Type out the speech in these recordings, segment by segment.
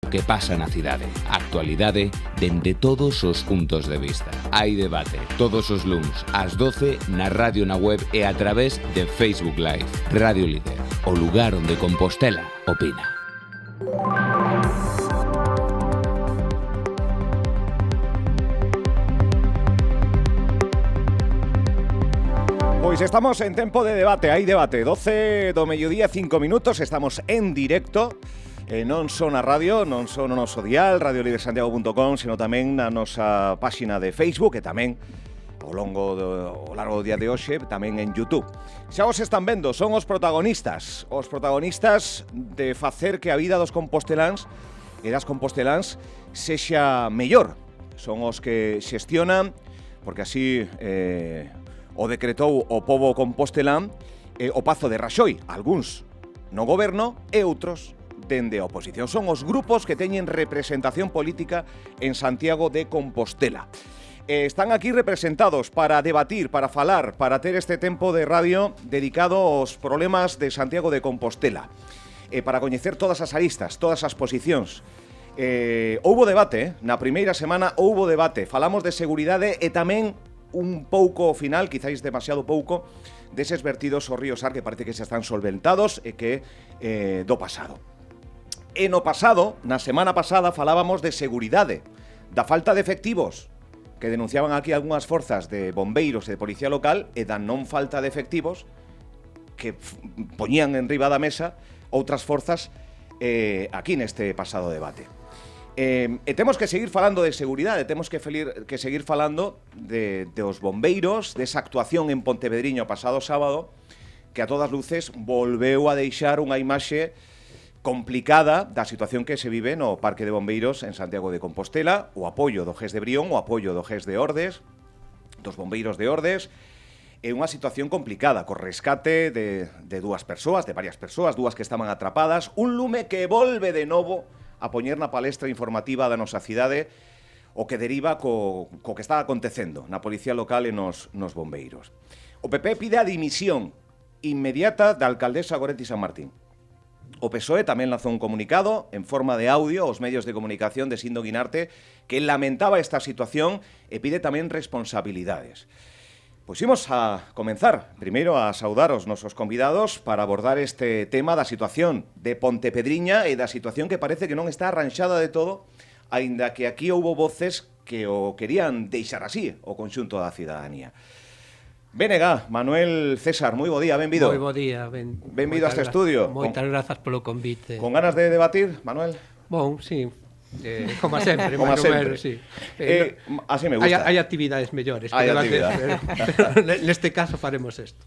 que pasa na cidade. Actualidade dende todos os puntos de vista. Hai debate todos os luns ás 12 na radio, na web e a través de Facebook Live. Radio Líder, o lugar onde Compostela opina. Pois estamos en tempo de debate, hai debate, 12 do mediodía, 5 minutos, estamos en directo, non só na radio, non só no noso dial, radiolidersantiago.com, sino tamén na nosa páxina de Facebook e tamén ao largo do día de hoxe, tamén en YouTube. Xa os están vendo, son os protagonistas de facer que a vida dos composteláns e das composteláns sexa mellor. Son os que xestionan, porque así o decretou o pobo compostelán o Pazo de Raxoi, algúns no goberno e outros dende a oposición. Son os grupos que teñen representación política en Santiago de Compostela. Están aquí representados para debatir, para falar, para ter este tempo de radio dedicado aos problemas de Santiago de Compostela, para coñecer todas as aristas, todas as posicións. Houbo debate, na primeira semana houbo debate, falamos de seguridade e tamén un pouco ao final, quizáis demasiado pouco, deses vertidos ao río Sar que parece que se están solventados e que do pasado. E no pasado, na semana pasada, falábamos de seguridade, da falta de efectivos, que denunciaban aquí algunhas forzas de bombeiros e de policía local, e da non falta de efectivos que poñían en riba da mesa outras forzas aquí neste pasado debate. E temos que seguir falando de seguridade, temos que seguir falando dos bombeiros, desa actuación en Pontevedriño pasado sábado, que a todas luces volveu a deixar unha imaxe complicada da situación que se vive no Parque de Bombeiros en Santiago de Compostela, o apoio do GES de Brión, o apoio do GES de Ordes, dos bombeiros de Ordes, é unha situación complicada, co rescate de dúas persoas, de varias persoas, dúas que estaban atrapadas, un lume que volve de novo a poñer na palestra informativa da nosa cidade o que deriva co que está acontecendo na policía local e nos bombeiros. O PP pide a dimisión inmediata da alcaldesa Goretti San Martín. O PSOE tamén lanzou un comunicado en forma de audio aos medios de comunicación de Sindo Guinarte que lamentaba esta situación e pide tamén responsabilidades. Pois imos a comenzar, primeiro a saudar os nosos convidados para abordar este tema da situación de Pontepedriña e da situación que parece que non está arranxada de todo, aínda que aquí houbo voces que o querían deixar así, o conxunto da cidadanía. Benega, Manuel César, moi bo día, benvido. Moi bo día, benvido a este estudio. Moitas grazas polo convite. Con ganas de debatir, Manuel? Bon, sí. Como sempre, como máis ou menos, sí. Así me gusta. Hai actividades mellores. Hai actividades. Pero neste caso faremos isto.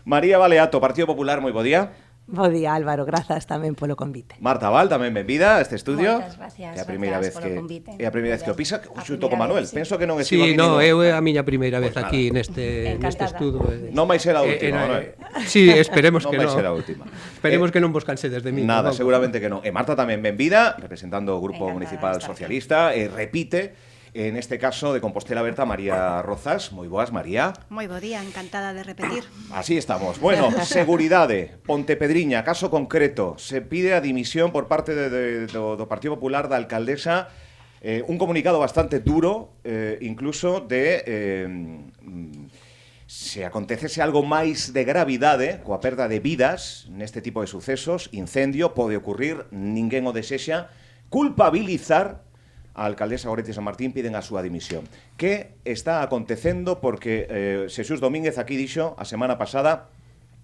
María Baleato, Partido Popular, moi bo día. Bo día, Álvaro, grazas tamén polo convite. Marta Val, tamén benvida a este estudio. Moitas gracias. É a primeira vez polo convite. É a primeira vez que o pisa xunto con Manuel. Sí. Penso que non estivo Sí, aquí. no, eu é a miña primeira vez Pues aquí neste estudo. Non vai ser a última, Manuel. Sí, esperemos que non. non. vai ser a última. Esperemos que non vos cansedes de mí. Nada, tampouco. seguramente que non. E Marta tamén benvida, representando o Grupo Encantada Municipal de estar Socialista, e repite, en este caso de Compostela Berta, María Rozas. Moi boas, María. Moi bo día, encantada de repetir. Así estamos. Bueno, seguridade, Pontepedriña, caso concreto, se pide a dimisión por parte do Partido Popular da alcaldesa, un comunicado bastante duro, incluso de se acontecese algo máis de gravidade, coa perda de vidas neste tipo de sucesos, incendio, pode ocurrir, ninguén o desexa, culpabilizar a alcaldesa Goretti San Martín, piden a súa dimisión. Que está acontecendo? Porque Xesús Domínguez aquí dixo a semana pasada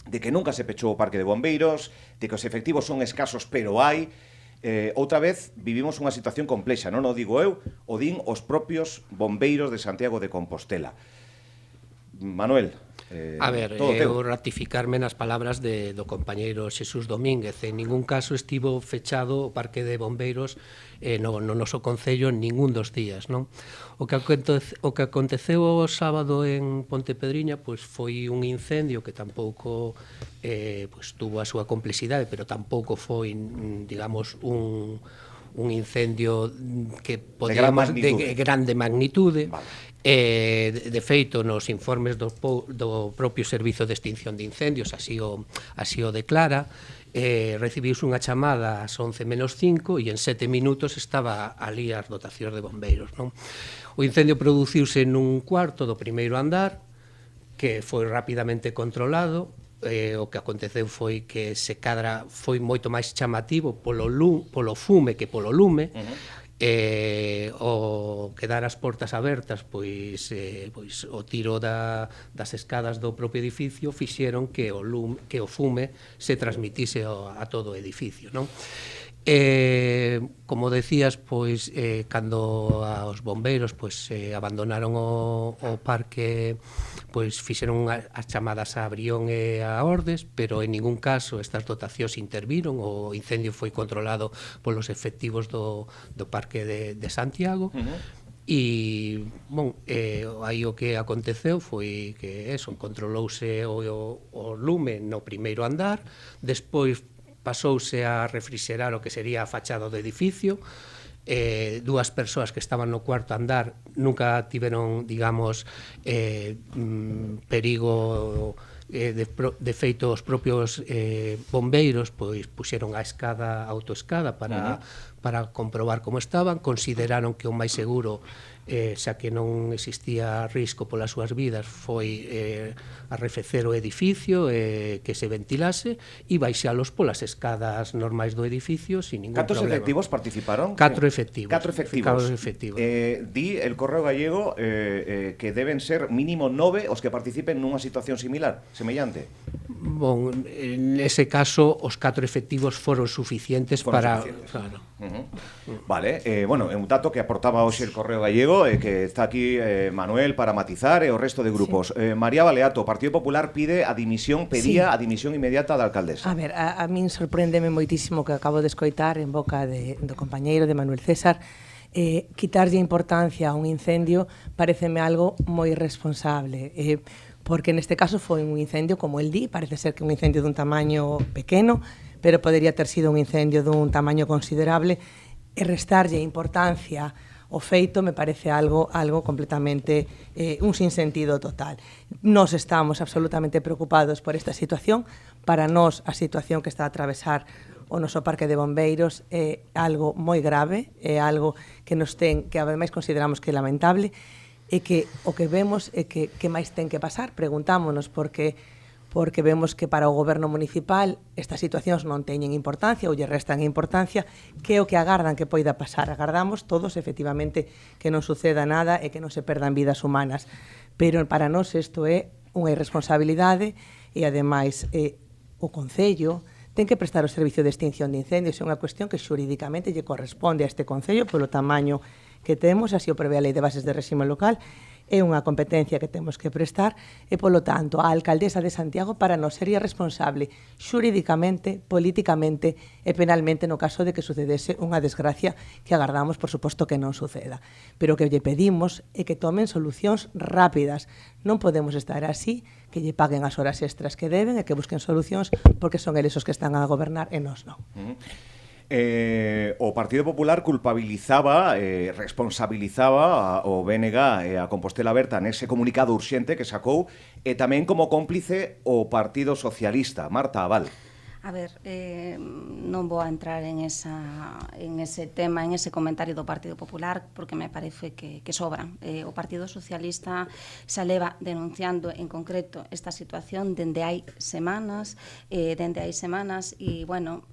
de que nunca se pechou o Parque de Bombeiros, de que os efectivos son escasos, pero hai. Outra vez vivimos unha situación complexa, non o digo eu, o din os propios bombeiros de Santiago de Compostela. Manuel, a ver, eu ratificarme nas palabras do compañeiro Xesús Domínguez. En ningún caso estivo fechado o Parque de Bombeiros no noso concello en ningún dos días, non? O que aconteceu o sábado en Pontepedriña pois foi un incendio que tampouco pois tuvo a súa complexidade, pero tampouco foi, digamos, un un incendio que podíamos de grande magnitude. De feito, nos informes do propio Servizo de Extinción de Incendios así o declara. Recibiuse unha chamada ás 11 menos 5 e en 7 minutos estaba ali as dotacións de bombeiros, non? O incendio produciuse nun cuarto do primeiro andar, que foi rapidamente controlado. O que aconteceu foi que se cadra foi moito máis chamativo polo fume que polo lume. O quedar as portas abertas, pois o tiro das escadas do propio edificio fixeron que o fume se transmitise a todo o edificio, non? Como decías, pois cando os bombeiros abandonaron o parque, pois fixeron as chamadas a Brión e a Ordes, pero en ningún caso estas dotacións interviron. O incendio foi controlado polos efectivos do parque de Santiago. E, aí o que aconteceu foi que controlouse o lume no primeiro andar, despois pasouse a refrixerar o que sería a fachada do edificio. Dúas persoas que estaban no cuarto andar nunca tiveron, digamos, perigo. De feito, os propios bombeiros pois puxeron a autoescada para comprobar como estaban. Consideraron que o máis seguro, xa que non existía risco polas súas vidas, foi arrefecer o edificio, que se ventilase e baixalos polas escadas normais do edificio sin ningún problema. Cantos efectivos participaron? 4 efectivos. 4 efectivos. Di el Correo Gallego que deben ser mínimo 9 os que participen nunha situación semellante. Bon, en ese caso os 4 efectivos foron suficientes para... Claro. Vale, bueno, un dato que aportaba hoxe el Correo Gallego, que está aquí Manuel para matizar, e o resto de grupos. María Baleato, Partido Popular pedía a dimisión inmediata da alcaldesa. A ver, a min sorpréndeme moitísimo que acabo de escoitar en boca do compañeiro de Manuel César. Quitarlle importancia a un incendio pareceme algo moi irresponsable, porque neste caso foi un incendio, como el di, parece ser que un incendio dun tamaño pequeno, pero podería ter sido un incendio dun tamaño considerable, e restarlle importancia o feito me parece algo completamente un sinsentido total. Nós estamos absolutamente preocupados por esta situación. Para nós, a situación que está a atravesar o noso parque de bombeiros é algo moi grave, é algo que ademais consideramos que é lamentable, e que o que vemos é que máis ten que pasar. Preguntámonos porque vemos que para o goberno municipal estas situacións non teñen importancia ou lle restan importancia. Que é o que agardan que poida pasar? Agardamos todos, efectivamente, que non suceda nada e que non se perdan vidas humanas, pero para nós isto é unha irresponsabilidade e, ademais, o Concello ten que prestar o servicio de extinción de incendios. É unha cuestión que xurídicamente lle corresponde a este Concello polo tamaño que temos, así o prevé a Lei de Bases de Réxime Local. É unha competencia que temos que prestar e, polo tanto, a alcaldesa de Santiago para nós sería responsable xurídicamente, políticamente e penalmente no caso de que sucedese unha desgracia que agardamos, por suposto, que non suceda. Pero o que lle pedimos é que tomen solucións rápidas. Non podemos estar así, que lle paguen as horas extras que deben e que busquen solucións, porque son eles os que están a gobernar e nós non. O Partido Popular culpabilizaba, responsabilizaba o BNG e a Compostela Aberta nese comunicado urxente que sacou, e tamén como cómplice o Partido Socialista. Marta Abal. A ver, non vou a entrar en ese tema, en ese comentario do Partido Popular, porque me parece que sobran. O Partido Socialista xa leva denunciando en concreto esta situación dende hai semanas, e, bueno,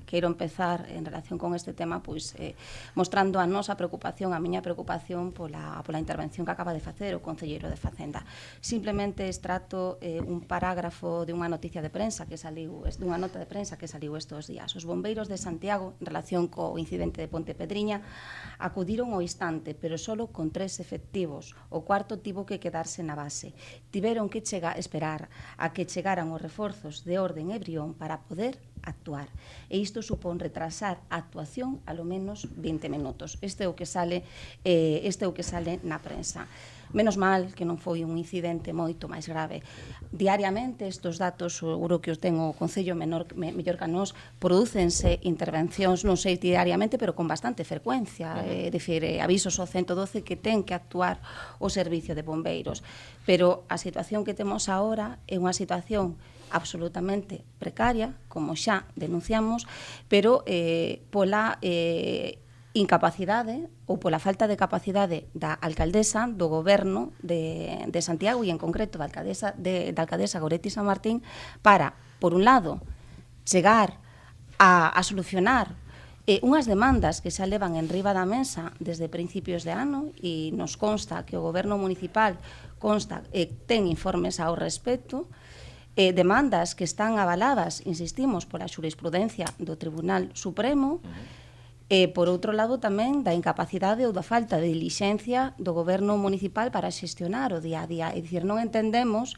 quero empezar en relación con este tema pois mostrando a nosa preocupación, a miña preocupación pola intervención que acaba de facer o concelleiro de Facenda. Simplemente extrato un parágrafo de unha noticia de prensa que saliu, dunha nota de prensa que saliu estes días. Os bombeiros de Santiago, en relación co incidente de Ponte Pedriña, acudiron ao instante, pero solo con 3 efectivos. O cuarto tivo que quedarse na base. Tiveron que esperar a que chegaran os reforzos de Orden e Brión para poder actuar. E isto supón retrasar a actuación a lo menos 20 minutos. Este é o que sale na prensa. Menos mal que non foi un incidente moito máis grave. Diariamente, estes datos, seguro que os ten o Concello mellor que nós, prodúcense intervencións, non sei diariamente, pero con bastante frecuencia, dicir, avisos ao 112 que ten que actuar o servicio de bombeiros. Pero a situación que temos agora é unha situación absolutamente precaria, como xa denunciamos, pero pola incapacidade ou pola falta de capacidade da alcaldesa do goberno de Santiago e en concreto da alcaldesa Goretti San Martín para, por un lado, chegar a solucionar unhas demandas que xa levan en riba da mesa desde principios de ano e nos consta que o goberno municipal ten informes ao respecto, demandas que están avaladas, insistimos, pola xurisprudencia do Tribunal Supremo, por outro lado tamén da incapacidade ou da falta de dilixencia do goberno municipal para xestionar o día a día. É dicir, non entendemos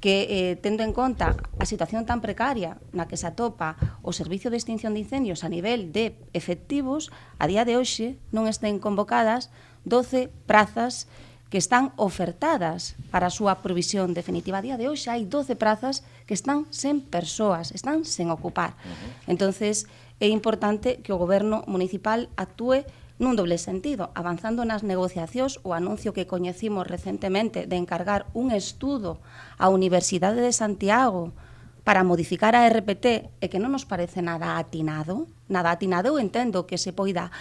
que, tendo en conta a situación tan precaria na que se atopa o Servicio de Extinción de Incendios a nivel de efectivos, a día de hoxe non estén convocadas 12 prazas que están ofertadas para a súa provisión definitiva. A día de hoxe hai 12 prazas que están sen persoas, están sen ocupar. Entonces, é importante que o goberno municipal actúe nun doble sentido, avanzando nas negociacións. O anuncio que coñecimos recentemente de encargar un estudo á Universidade de Santiago para modificar a RPT e que non nos parece nada atinado. Eu entendo que se poida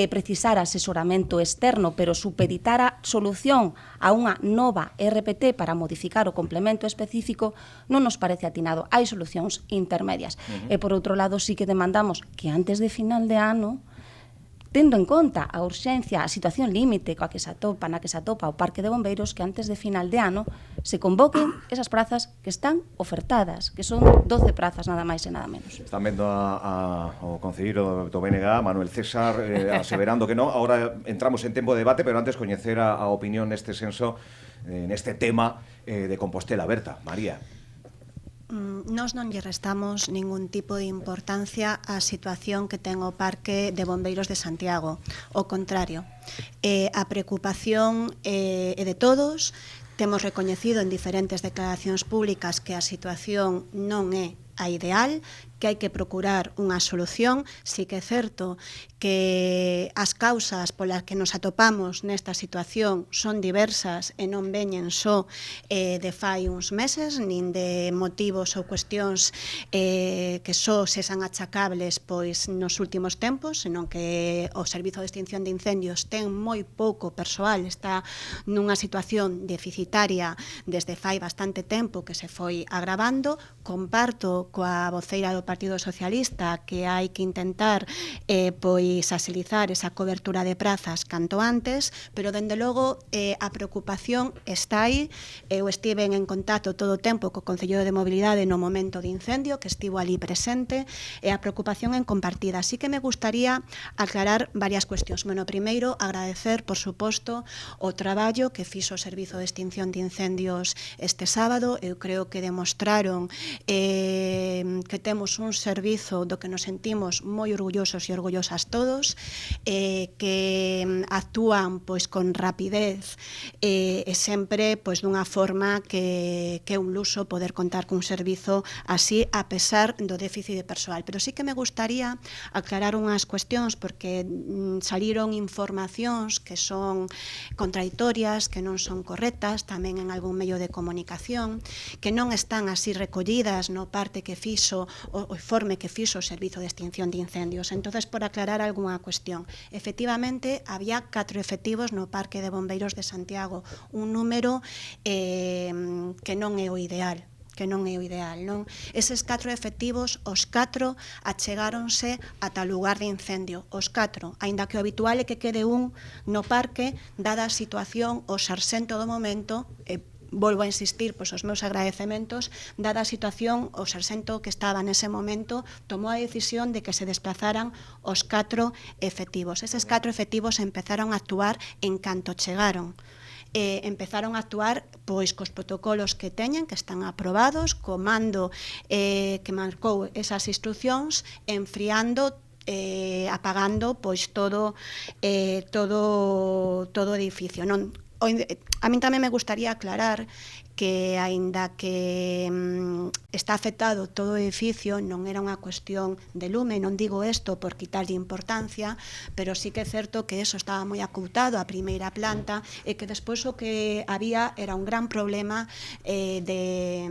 precisar asesoramento externo, pero supeditar a solución a unha nova RPT para modificar o complemento específico non nos parece atinado. Hai solucións intermedias. E, por outro lado, sí que demandamos que antes de final de ano, tendo en conta a urxencia, a situación límite na que se atopa o Parque de Bombeiros, que antes de final de ano se convoquen esas prazas que están ofertadas, que son 12 prazas, nada máis e nada menos. Están vendo ao concelleiro do BNG, Manuel César, aseverando que non. Ahora entramos en tempo de debate, pero antes coñecer a opinión neste senso, neste tema de Compostela. Berta, María. Nós non lle restamos ningún tipo de importancia á situación que ten o Parque de Bombeiros de Santiago. O contrario, a preocupación é de todos. Temos recoñecido en diferentes declaracións públicas que a situación non é a ideal, que hai que procurar unha solución. Si que é certo que as causas polas que nos atopamos nesta situación son diversas e non veñen só de fai uns meses, nin de motivos ou cuestións que só se san achacables pois nos últimos tempos, senón que o Servizo de Extinción de Incendios ten moi pouco persoal, está nunha situación deficitaria desde fai bastante tempo que se foi agravando. Comparto coa voceira do Partido Socialista que hai que intentar pois axilizar esa cobertura de prazas canto antes, pero dende logo a preocupación está aí. Eu estive en contacto todo o tempo co Concello de Mobilidade no momento de incendio, que estivo ali presente, e a preocupación en compartida. Así que me gustaría aclarar varias cuestións. Bueno, primeiro, agradecer, por suposto, o traballo que fixo o Servizo de Extinción de Incendios este sábado. Eu creo que demostraron que temos un servizo do que nos sentimos moi orgullosos e orgullosas todos, que actúan pois con rapidez e sempre pois dunha forma que é un luxo poder contar cun servizo así a pesar do déficit de persoal. Pero sí que me gustaría aclarar unhas cuestións porque saliron informacións que son contraditorias, que non son correctas, tamén en algún medio de comunicación, que non están así recollidas no parte que fixo o informe que fixo o Servizo de Extinción de Incendios. Entonces, por aclarar algunha cuestión, efectivamente, había 4 efectivos no Parque de Bombeiros de Santiago, un número que non é o ideal. Non? Eses 4 efectivos, os 4 achegáronse ata o lugar de incendio, os 4, aínda que o habitual é que quede un no parque, dada a situación, o sarxento do momento, volvo a insistir, pois os meus agradecementos, dada a situación, o sarxento que estaba nese momento tomou a decisión de que se desplazaran os 4 efectivos. Eses 4 efectivos empezaron a actuar en canto chegaron. Empezaron a actuar pois cos protocolos que teñen, que están aprobados, co mando que marcou esas instruccións, enfriando, apagando pois todo o edificio. Non, a min tamén me gustaría aclarar que, aínda que está afectado todo o edificio, non era unha cuestión de lume, non digo isto por quitarlle importancia, pero sí que é certo que eso estaba moi acoutado a primeira planta e que despois o que había era un gran problema de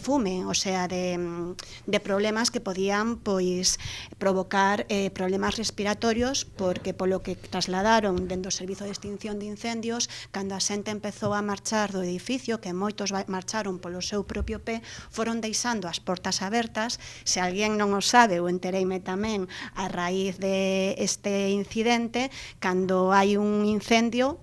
fume, o sea, de problemas que podían pois provocar problemas respiratorios, porque polo que trasladaron dentro do Servizo de Extinción de Incendios, cando a xente empezou a marchar do edificio, que moitos marcharon polo seu propio pé, foron deixando as portas abertas. Se alguén non o sabe, ou entereime tamén a raíz de este incidente, cando hai un incendio,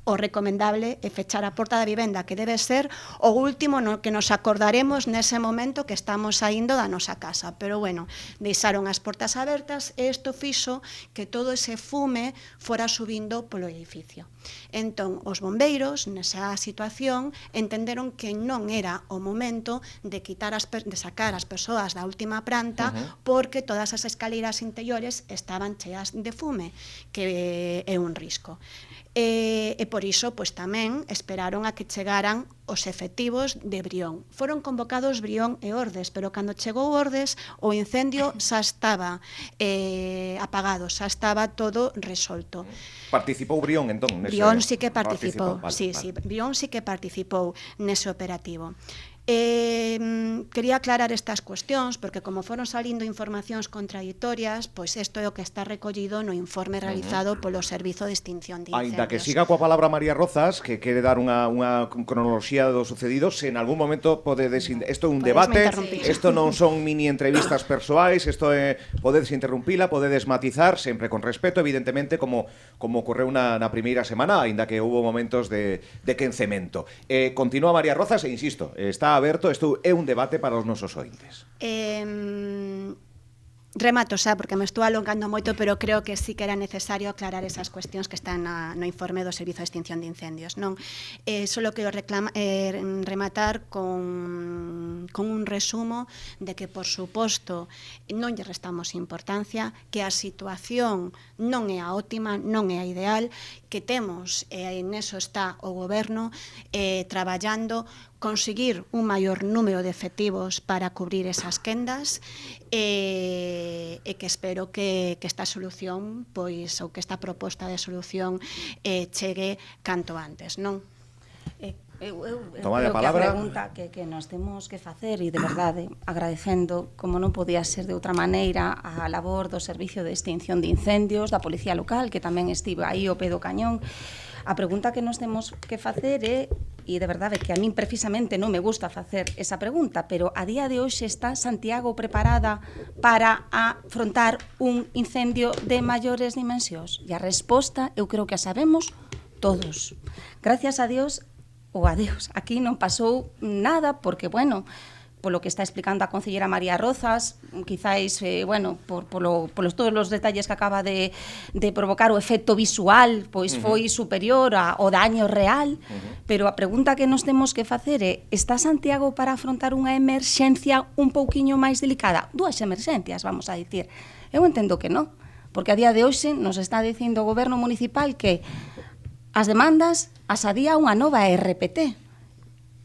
o recomendable é fechar a porta da vivenda, que debe ser o último no que nos acordaremos nese momento que estamos saindo da nosa casa. Pero, bueno, deixaron as portas abertas e isto fixo que todo ese fume fora subindo polo edificio. Entón, os bombeiros, nesa situación, entenderon que non era o momento de sacar as persoas da última planta, porque todas as escaleiras interiores estaban cheas de fume, que é un risco. E por iso, pois tamén esperaron a que chegaran os efectivos de Brión. Foron convocados Brión e Ordes, pero cando chegou Ordes, o incendio xa estaba apagado, xa estaba todo resolto. Participou Brión, entón? Brión sí que participou, Brión sí que participou nese operativo. Quería aclarar estas cuestións, porque como foron salindo informacións contradictorias, pois isto é o que está recollido no informe realizado polo Servizo de Extinción de Incendios. Ainda que siga coa palabra María Rozas, que quere dar unha cronoloxía do sucedido, se en algún momento podedes... Isto é un debate, isto non son mini entrevistas persoais, isto é... Podedes interrumpila, podedes matizar, sempre con respeto, evidentemente, como ocorreu na primeira semana, aínda que houve momentos de quencemento. Continúa María Rozas e, insisto, está aberto, isto é un debate para os nosos ointes. Remato xa, porque me estou alongando moito, pero creo que sí que era necesario aclarar esas cuestións que están no informe do Servizo de Extinción de Incendios. Solo quero rematar con un resumo de que, por suposto, non lle restamos importancia, que a situación non é a óptima, non é a ideal, que temos, e neso está o Goberno, traballando conseguir un maior número de efectivos para cubrir esas quendas e que espero que esta solución, pois, ou que esta proposta de solución chegue canto antes, non? Eu creo que a pregunta que nos temos que facer, e de verdade agradecendo, como non podía ser de outra maneira, a labor do Servicio de Extinción de Incendios, da Policía Local, que tamén estivo aí ao pé do cañón, a pregunta que nos temos que facer é, e de verdade que a min precisamente non me gusta facer esa pregunta, pero a día de hoxe está Santiago preparada para afrontar un incendio de maiores dimensións? E a resposta eu creo que a sabemos todos. Gracias a Dios, ou a Deus, aquí non pasou nada, porque, bueno, polo que está explicando a concelleira María Rozas, quizáis, por todos os detalles que acaba de provocar o efecto visual, pois foi superior ao daño real, pero a pregunta que nos temos que facer é: está Santiago para afrontar unha emerxencia un pouquiño máis delicada? Dúas emerxencias, vamos a dicir. Eu entendo que non, porque a día de hoxe nos está dicindo o Goberno municipal que as demandas as adía unha nova RPT.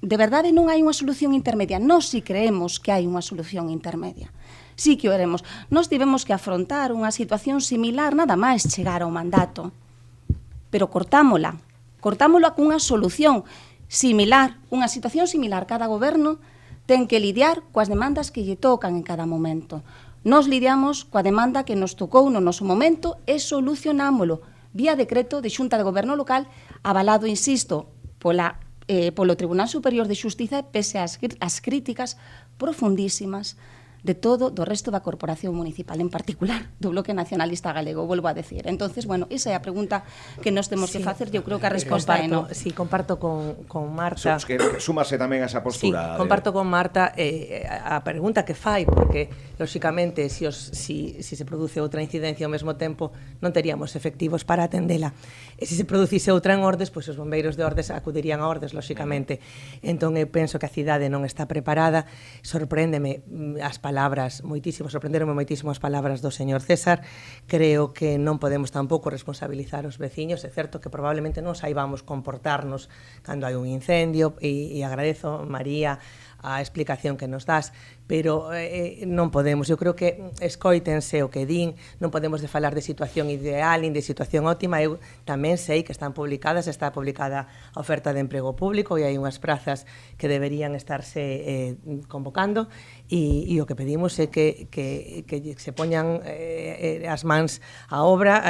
De verdade non hai unha solución intermedia. Nós si creemos que hai unha solución intermedia. Sí que o haremos. Nós tivemos que afrontar unha situación similar nada máis chegar ao mandato. Pero cortámola cunha solución similar, unha situación similar. Cada goberno ten que lidiar coas demandas que lle tocan en cada momento. Nós lidiamos coa demanda que nos tocou no noso momento e solucionámolo vía decreto de Xunta de Goberno Local, avalado, insisto, polo Tribunal Superior de Xustiza, pese ás críticas profundísimas de todo do resto da corporación municipal, en particular do Bloque Nacionalista Galego, volvo a decir. Entonces, bueno, esa é a pregunta que nos temos que facer, eu creo que a resposta é non. Sí, comparto con Marta. Súmase tamén a esa postura. Sí, comparto con Marta a pregunta que fai, porque, lóxicamente, se se produce outra incidencia ao mesmo tempo, non teríamos efectivos para atendela. E se se producise outra en Ordes, pois os bombeiros de Ordes acudirían a Ordes, lóxicamente. Entón, eu penso que a cidade non está preparada. Sorpréndeme as palabras palabras sorprenderonme moitísimo as palabras do señor César. Creo que non podemos tampouco responsabilizar os veciños. É certo que probablemente non saibamos comportarnos cando hai un incendio, e agradezo, María, a explicación que nos das, pero non podemos, eu creo que escoítense o que din, non podemos de falar de situación ideal nin de situación óptima. Eu tamén sei que está publicada a oferta de emprego público e hai unhas prazas que deberían estarse convocando, e o que pedimos é que se poñan as mans á obra,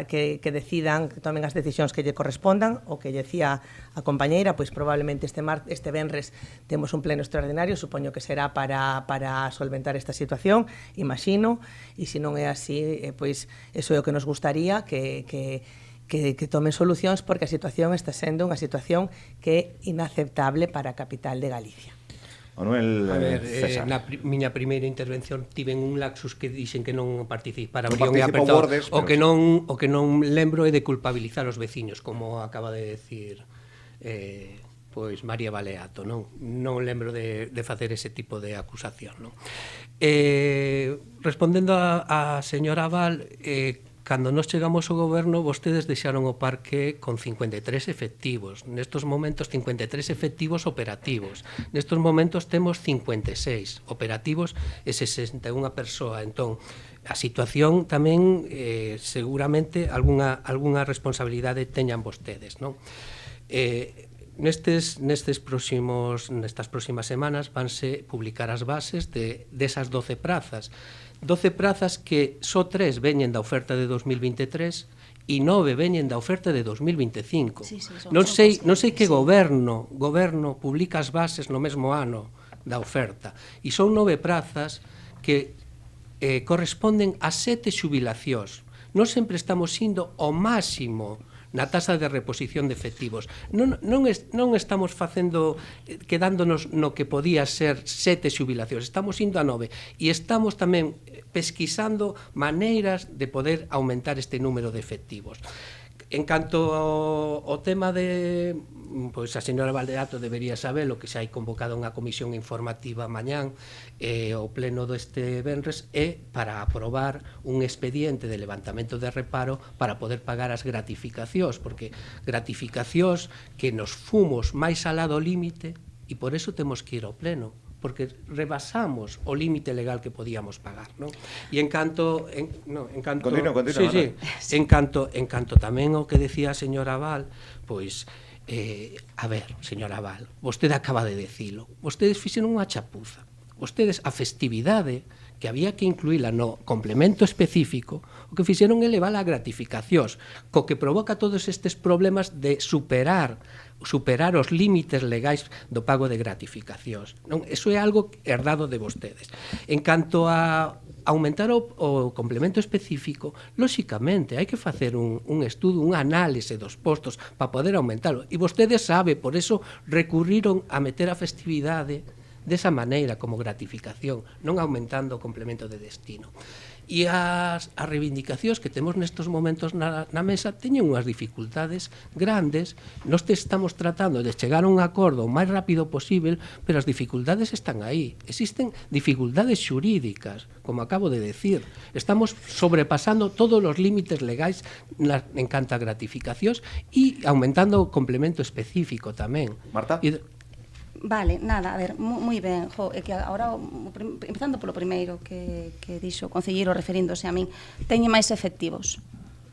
que decidan, que tomen as decisións que lle correspondan. O que lle decía a compañeira, pois probablemente este venres temos un pleno extraordinario, supoño que será para solventar esta situación, imagino, e se non é así, pois eso é o que nos gustaría, que tomen solucións, porque a situación está sendo unha situación que é inaceptable para a capital de Galicia. Manuel César. Na miña primeira intervención tiven un lapsus que dixen que non participara o que non lembro é de culpabilizar os veciños, como acaba de decir pois María Baleato, non lembro de facer ese tipo de acusación, non? Respondendo a señora Val, cando nos chegamos ao goberno, vostedes deixaron o parque con 53 efectivos. Nestos momentos, 53 efectivos operativos. Nestos momentos temos 56 operativos e 61 persoa. Entón, a situación tamén, seguramente, algunha responsabilidade teñan vostedes, non? Nestas próximas semanas vanse publicar as bases desas 12 prazas. 12 prazas que só 3 veñen da oferta de 2023 e 9 veñen da oferta de 2025. Non sei que goberno publica as bases no mesmo ano da oferta. E son 9 prazas que corresponden a 7 xubilacións. Non sempre estamos indo ao máximo na tasa de reposición de efectivos. Non estamos quedándonos no que podía ser 7 xubilacións, estamos indo a 9, e estamos tamén pesquisando maneiras de poder aumentar este número de efectivos. En canto ao tema de, pois a señora Valdeato debería saber o que xa hai convocado unha comisión informativa mañán, o pleno deste venres, é para aprobar un expediente de levantamento de reparo para poder pagar as gratificacións, porque gratificacións que nos fumos máis alá do límite, e por eso temos que ir ao pleno, porque rebasamos o límite legal que podíamos pagar, non? E en canto tamén o que decía a señora Val, pois a ver, señora Val, vostede acaba de decilo, vostedes fixeron unha chapuza. Vostedes a festividade que había que incluíla no complemento específico, o que fixeron é levar a gratificacións, co que provoca todos estes problemas de superar os límites legais do pago de gratificacións. Non? Eso é algo herdado de vostedes. En canto a aumentar o complemento específico, lóxicamente, hai que facer un estudo, unha análise dos postos para poder aumentalo. E vostedes sabe, por eso recurriron a meter a festividade desa maneira, como gratificación, non aumentando o complemento de destino. E as reivindicacións que temos nestes momentos na mesa teñen unhas dificultades grandes. Nós estamos tratando de chegar a un acordo o máis rápido posible, pero as dificultades están aí. Existen dificultades xurídicas, como acabo de decir. Estamos sobrepasando todos os límites legais en canto a gratificacións e aumentando o complemento específico tamén. Marta? Vale, nada, a ver, moi ben, é que agora, empezando polo primeiro que dixo o concelleiro referíndose a min, teñen máis efectivos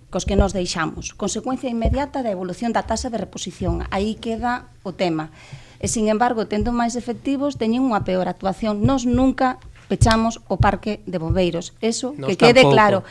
cos que nos deixamos, consecuencia inmediata da evolución da tasa de reposición, aí queda o tema, e sin embargo, tendo máis efectivos, teñen unha peor actuación. Nos nunca pechamos o parque de bombeiros. Eso, que quede claro,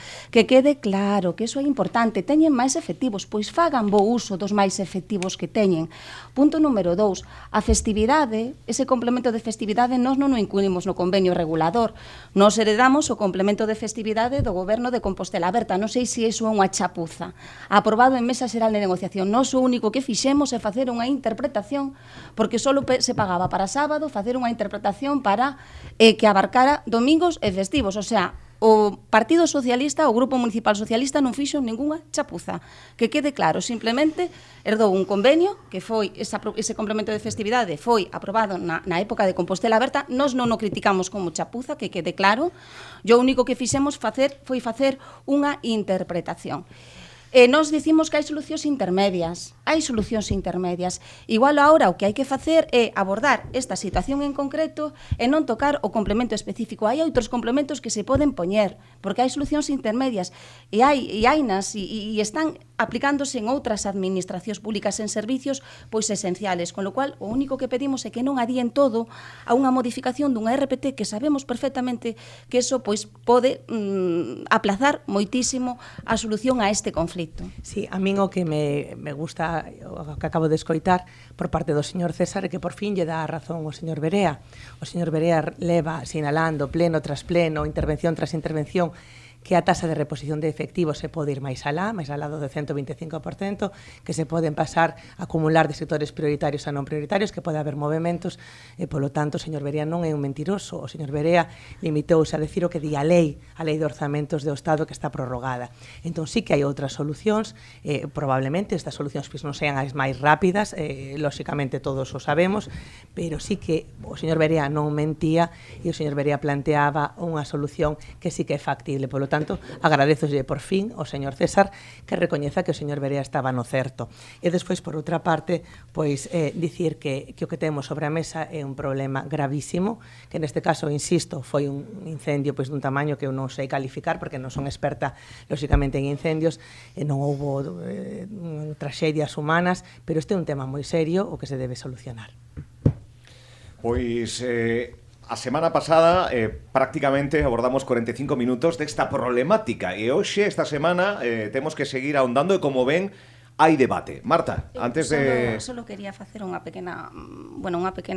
que eso é importante. Teñen máis efectivos, pois fagan bo uso dos máis efectivos que teñen. Punto número 2, a festividade, ese complemento de festividade nós non o incluímos no convenio regulador. Nós heredamos o complemento de festividade do goberno de Compostela Aberta. Non sei se iso é unha chapuza. Aprobado en mesa xeral de negociación. Nós o único que fixemos é facer unha interpretación, porque só se pagaba para sábado, facer unha interpretación para que abarcara domingos e festivos, o sea, o Partido Socialista, o Grupo Municipal Socialista non fixo ningunha chapuza. Que quede claro, simplemente herdou un convenio que foi ese complemento de festividade foi aprobado na época de Compostela Aberta. Nós non o criticamos como chapuza, que quede claro. E o único que fixemos foi facer unha interpretación. E nós dicimos que hai solucións intermedias. Igual agora o que hai que facer é abordar esta situación en concreto e non tocar o complemento específico. Hai outros complementos que se poden poñer, porque hai solucións intermedias e hainas e están aplicándose en outras administracións públicas en servicios pois esenciales, con lo cual o único que pedimos é que non adíen todo a unha modificación dunha RPT que sabemos perfectamente que eso pois pode aplazar moitísimo a solución a este conflito. Sí, a min o que me gusta, o que acabo de escoitar por parte do señor César, é que por fin lle dá a razón o señor Berea. O señor Berea leva sinalando pleno tras pleno, intervención tras intervención, que a tasa de reposición de efectivos se pode ir máis alá do de 125%, que se poden pasar a acumular de sectores prioritarios a non prioritarios, que pode haber movimentos, e polo tanto o señor Berea non é un mentiroso. O señor Berea limitouse a decir o que di a lei de orzamentos do Estado que está prorrogada. Entón sí que hai outras solucións, probablemente estas solucións non sean as máis rápidas, lóxicamente todos o sabemos, pero sí que o señor Berea non mentía e o señor Berea planteaba unha solución que sí que é factible. Polo tanto, agradezoslle por fin ao señor César que recoñeza que o señor Berea estaba no certo. E despois, por outra parte, pois dicir que o que temos sobre a mesa é un problema gravísimo, que neste caso, insisto, foi un incendio pois dun tamaño que eu non sei calificar porque non son experta, lóxicamente, en incendios, e non houbo traxedias humanas, pero este é un tema moi serio o que se debe solucionar. Pois a semana pasada prácticamente abordamos 45 minutos desta problemática e hoxe, esta semana, temos que seguir ahondando e como ven, hai debate. Marta, antes de... Solo quería facer unha pequena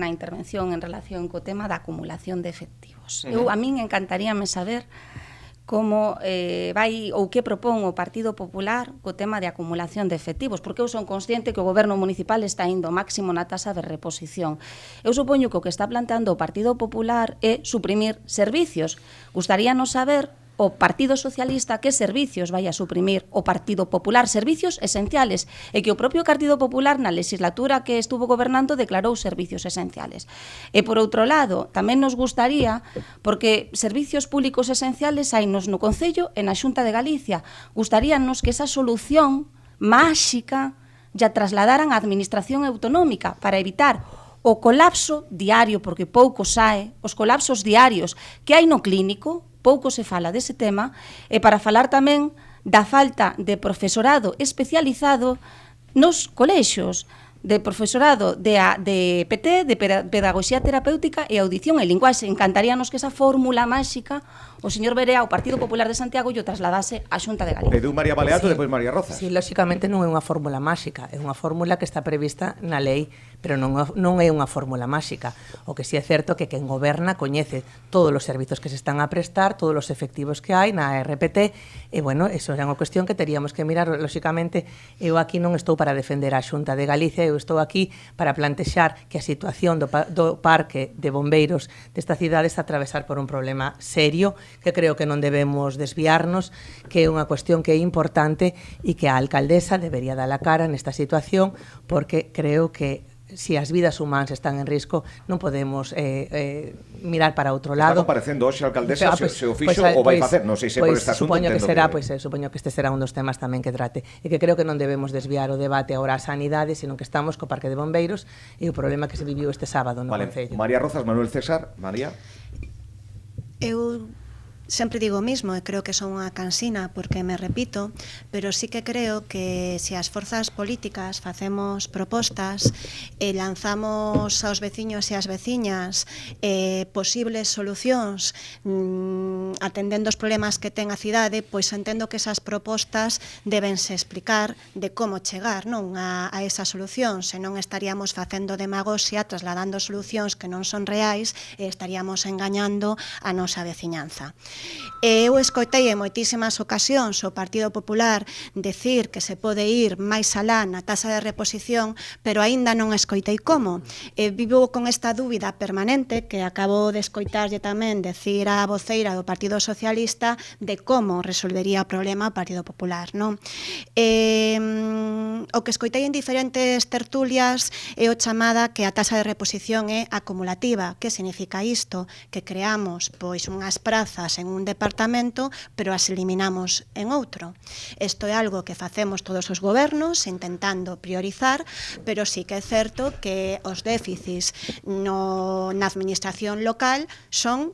intervención en relación co tema da acumulación de efectivos. A min encantaríame saber como vai ou que propón o Partido Popular co tema de acumulación de efectivos, porque eu son consciente que o Goberno Municipal está indo máximo na tasa de reposición. Eu supoño que o que está planteando o Partido Popular é suprimir servicios. Gustaríanos saber o Partido Socialista que servicios vai a suprimir o Partido Popular, servicios esenciales, e que o propio Partido Popular na legislatura que estuvo gobernando declarou servicios esenciales. E por outro lado, tamén nos gustaría, porque servicios públicos esenciales hainos no Concello e na Xunta de Galicia, gustaríanos que esa solución máxica ya trasladaran á Administración Autonómica para evitar o colapso diario, porque pouco sae, os colapsos diarios que hai no clínico. Pouco se fala dese tema, e para falar tamén da falta de profesorado especializado nos colexios, de profesorado de PT, de Pedagogía Terapéutica e Audición e Linguaxe. Encantaríanos que esa fórmula máxica o señor Berea, o Partido Popular de Santiago, lle trasladase á Xunta de Galicia. Pedou María Baleato, depois María Rozas. Sí, lóxicamente non é unha fórmula máxica, é unha fórmula que está prevista na lei, pero non é unha fórmula máxica. O que si é certo que quen goberna coñece todos os servizos que se están a prestar, todos os efectivos que hai na RPT, e, bueno, eso é unha cuestión que teríamos que mirar. Lóxicamente, eu aquí non estou para defender a Xunta de Galicia, eu estou aquí para plantexar que a situación do parque de bombeiros desta cidade está a atravesar por un problema serio, que creo que non debemos desviarnos, que é unha cuestión que é importante e que a alcaldesa debería dar a cara nesta situación, porque creo que si as vidas humanas están en risco, non podemos mirar para outro lado. Está comparecendo hoxe a alcaldesa, se o fixo ou vai facer, non sei se por este asunto. Supoño que este será un dos temas tamén que trate, e que creo que non debemos desviar o debate agora á sanidade, senón que estamos co Parque de Bombeiros e o problema que se viviu este sábado no Concello. María Rozas, Manuel César. María? Eu sempre digo o mismo e creo que son unha cansina porque me repito, pero sí que creo que se as forzas políticas facemos propostas e lanzamos aos veciños e ás veciñas posibles solucións atendendo os problemas que ten a cidade, pois entendo que esas propostas debense explicar de como chegar, non, a esa solución, senón estaríamos facendo demagoxia, trasladando solucións que non son reais e estaríamos engañando a nosa veciñanza. Eu escoitei en moitísimas ocasións o Partido Popular decir que se pode ir máis alá na taxa de reposición, pero aínda non escoitei como. Vivo con esta dúbida permanente que acabo de escoitarlle tamén decir a voceira do Partido Socialista de como resolvería o problema o Partido Popular, non? O que escoitei en diferentes tertulias é o chamada que a taxa de reposición é acumulativa. Que significa isto? Que creamos pois unhas prazas en un departamento, pero as eliminamos en outro. Isto é algo que facemos todos os gobernos intentando priorizar, pero sí que é certo que os déficits na administración local son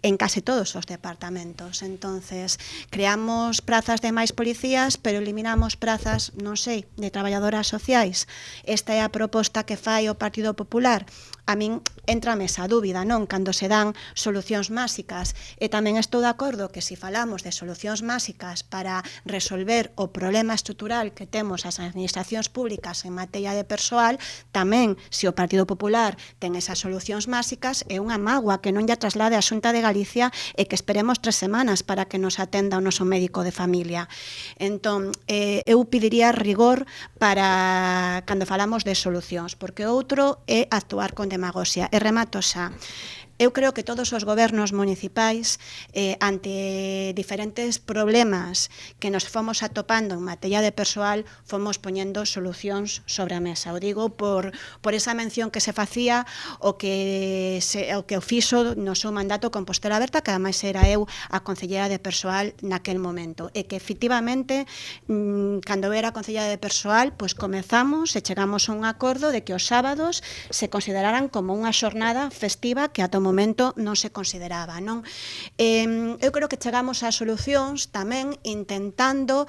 en case todos os departamentos. Entonces, creamos prazas de máis policías, pero eliminamos prazas, non sei, de traballadoras sociais. Esta é a proposta que fai o Partido Popular. A min entrame esa dúbida, non? Cando se dan solucións máxicas. E tamén estou de acordo que se falamos de solucións máxicas para resolver o problema estrutural que temos as administracións públicas en materia de persoal, tamén, se o Partido Popular ten esas solucións máxicas, é unha mágoa que non lle traslade a Xunta de Galicia e que esperemos 3 semanas para que nos atenda o noso médico de familia. Entón, eu pediría rigor para cando falamos de solucións, porque outro é actuar con demagoxia. E remato xa. Eu creo que todos os gobernos municipais, ante diferentes problemas que nos fomos atopando en materia de persoal, fomos poñendo solucións sobre a mesa. O digo por esa mención que se facía o que o fixo no seu mandato Compostela Aberta, que ademais era eu a concellera de persoal naquel momento. E que efectivamente, cando era concellera de persoal, pois comezamos e chegamos a un acordo de que os sábados se consideraran como unha xornada festiva que ata momento non se consideraba, non? Eu creo que chegamos a solucións tamén intentando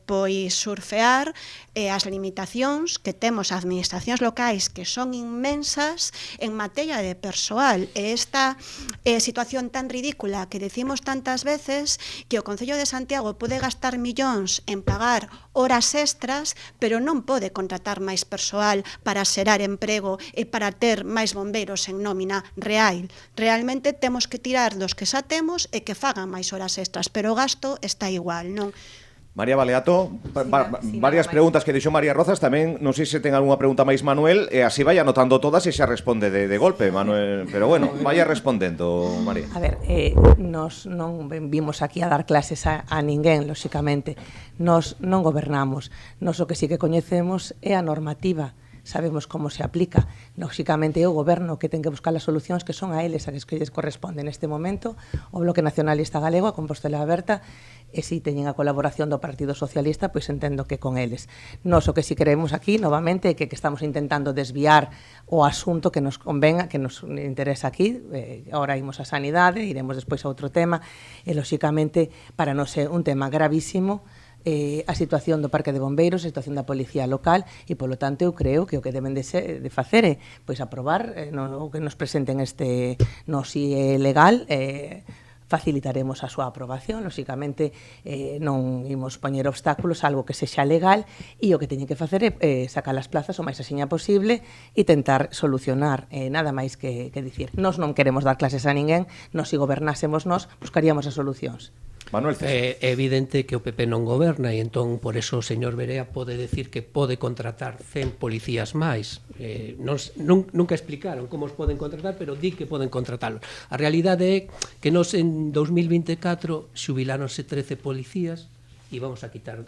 pois surfear as limitacións que temos as administracións locais, que son inmensas en materia de persoal. E esta situación tan ridícula que decimos tantas veces, que o Concello de Santiago pode gastar millóns en pagar horas extras, pero non pode contratar máis persoal para xerar emprego e para ter máis bombeiros en nómina real. Realmente temos que tirar dos que xa temos e que fagan máis horas extras, pero o gasto está igual, non? María Baleato, varias preguntas que dixo María Rozas, tamén non sei se ten algunha pregunta máis Manuel, e así vai anotando todas e xa responde de golpe, Manuel, pero bueno, vaya respondendo, María. A ver, nos non vimos aquí a dar clases a ninguén, lóxicamente, nos non gobernamos, nos o que sí que coñecemos é a normativa, sabemos como se aplica. Lóxicamente é o goberno que ten que buscar as solucións que son a eles, a que lles corresponde neste momento, o Bloque Nacionalista Galego, a Compostela Aberta, e si teñen a colaboración do Partido Socialista, pois entendo que con eles. Nos o que si queremos aquí, novamente, é que estamos intentando desviar o asunto que nos convenga, que nos interesa aquí. Ahora imos a sanidade, iremos despois a outro tema, e lóxicamente, para non ser un tema gravísimo, a situación do Parque de Bombeiros, a situación da Policía Local, e, polo tanto, eu creo que o que deben de facer é pois aprobar o que nos presenten no si é legal, facilitaremos a súa aprobación. Lóxicamente, non imos poñer obstáculos a algo que sexa legal, e o que teñen que facer é sacar as plazas o máis axiña posible e tentar solucionar, nada máis que dicir. Nós non queremos dar clases a ninguén, nós, se gobernásemos nós, buscaríamos as solucións. Manuel César. É evidente que o PP non goberna, e entón por eso o señor Berea pode decir que pode contratar 100 policías máis. Nunca explicaron como os poden contratar, pero di que poden contratalos. A realidade é que nos en 2024 xubiláronse 13 policías e vamos a quitar